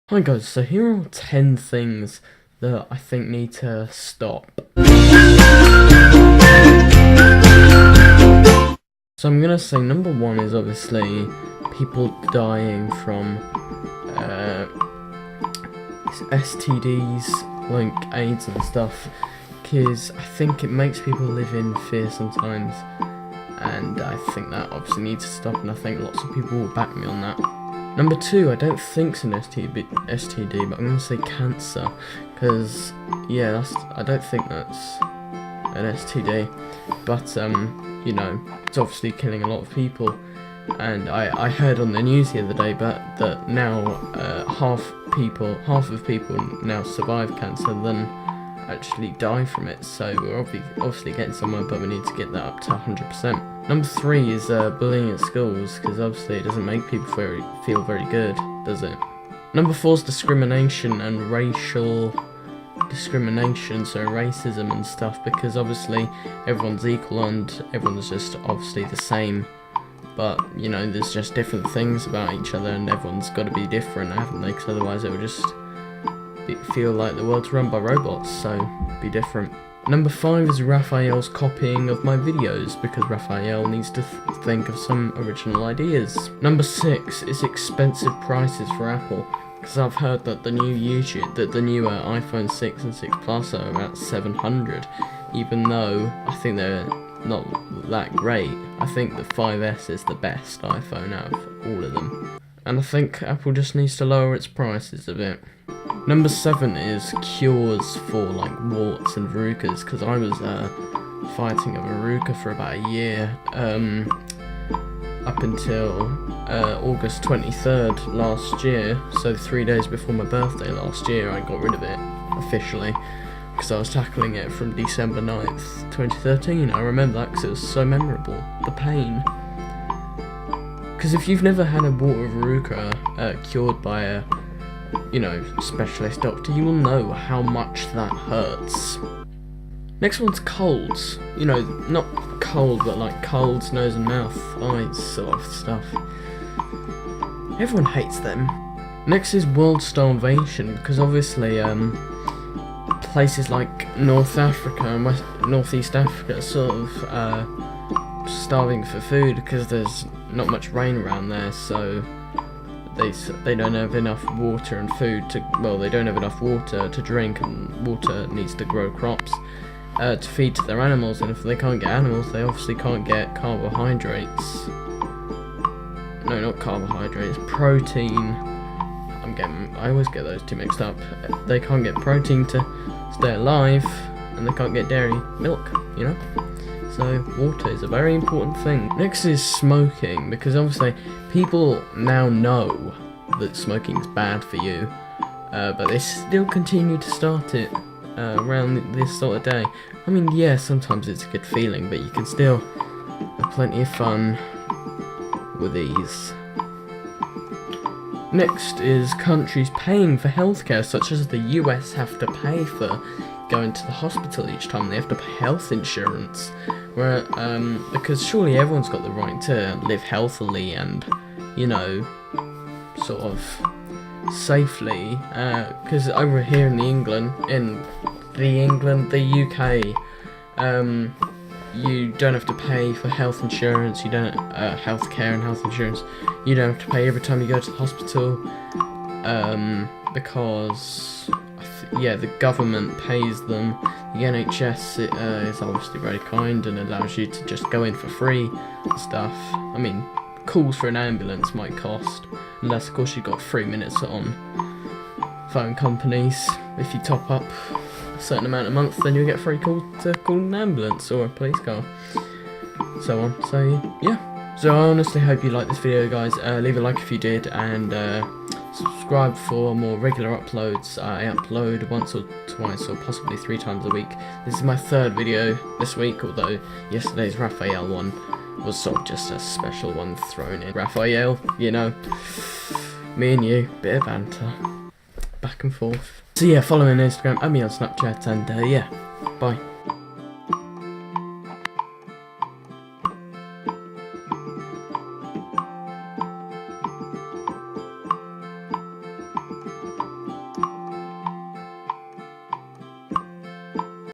Hi guys, so here are 10 things that I think need to stop. So I'm gonna say number one is obviously people dying from STDs, like AIDS and stuff, because I think it makes people live in fear sometimes, and I think that obviously needs to stop, and I think lots of people will back me on that. Number two, I don't think it's an STD, but I'm going to say cancer, because, yeah, I don't think that's an STD, but, you know, it's obviously killing a lot of people, and I heard on the news the other day that now half of people now survive cancer than actually die from it, so we're obviously getting somewhere, but we need to get that up to 100%. Number three is bullying at schools, because obviously it doesn't make people feel very good, does it? Number four is discrimination and racial discrimination, so racism and stuff, because obviously everyone's equal and everyone's just obviously the same, but you know, there's just different things about each other and everyone's got to be different, haven't they? Because otherwise it would just feel like the world's run by robots, so be different. Number five is Raphael's copying of my videos, because Raphael needs to think of some original ideas. Number six is expensive prices for Apple, because I've heard that the new iPhone 6 and 6 Plus are about 700, even though I think they're not that great. I think the 5S is the best iPhone out of all of them, and I think Apple just needs to lower its prices a bit. Number seven is cures for like warts and verrucas, because I was fighting a verruca for about a year, up until August 23rd last year, so 3 days before my birthday last year I got rid of it officially, because I was tackling it from December 9th, 2013. I remember that because it was so memorable, the pain. Because if you've never had a wart or verruca cured by a specialist doctor, you will know how much that hurts. Next one's colds. You know, not cold, but like colds, nose and mouth, eyes, sort of stuff. Everyone hates them. Next is world starvation, because obviously places like North Africa and Northeast Africa are sort of starving for food, because there's not much rain around there, so they don't have enough water and food they don't have enough water to drink, and water needs to grow crops to feed to their animals, and if they can't get animals, they obviously can't get carbohydrates. No, not carbohydrates, protein. I always get those two mixed up. They can't get protein to stay alive, and they can't get dairy milk, you know? So water is a very important thing. Next is smoking, because obviously people now know that smoking is bad for you, but they still continue to start it around this sort of day. I mean, yeah, sometimes it's a good feeling, but you can still have plenty of fun with these. Next is countries paying for healthcare, such as the US have to pay for going to the hospital each time. They have to pay health insurance, because surely everyone's got the right to live healthily and, you know, sort of safely, because over here in the UK, you don't have to pay for health insurance, healthcare and health insurance, you don't have to pay every time you go to the hospital, because the government pays them. The NHS is obviously very kind and allows you to just go in for free and stuff. I mean, calls for an ambulance might cost, unless of course you've got 3 minutes on phone companies. If you top up a certain amount a month, then you'll get a free call to call an ambulance or a police car, so on. So yeah, so I honestly hope you liked this video, guys. Leave a like if you did, and subscribe for more regular uploads. I upload once or twice or possibly 3 times a week. This is my 3rd video this week, although yesterday's Raphael one was sort of just a special one thrown in. Raphael, you know, me and you, bit of banter, back and forth. So yeah, follow me on Instagram, add me on Snapchat, and yeah, bye.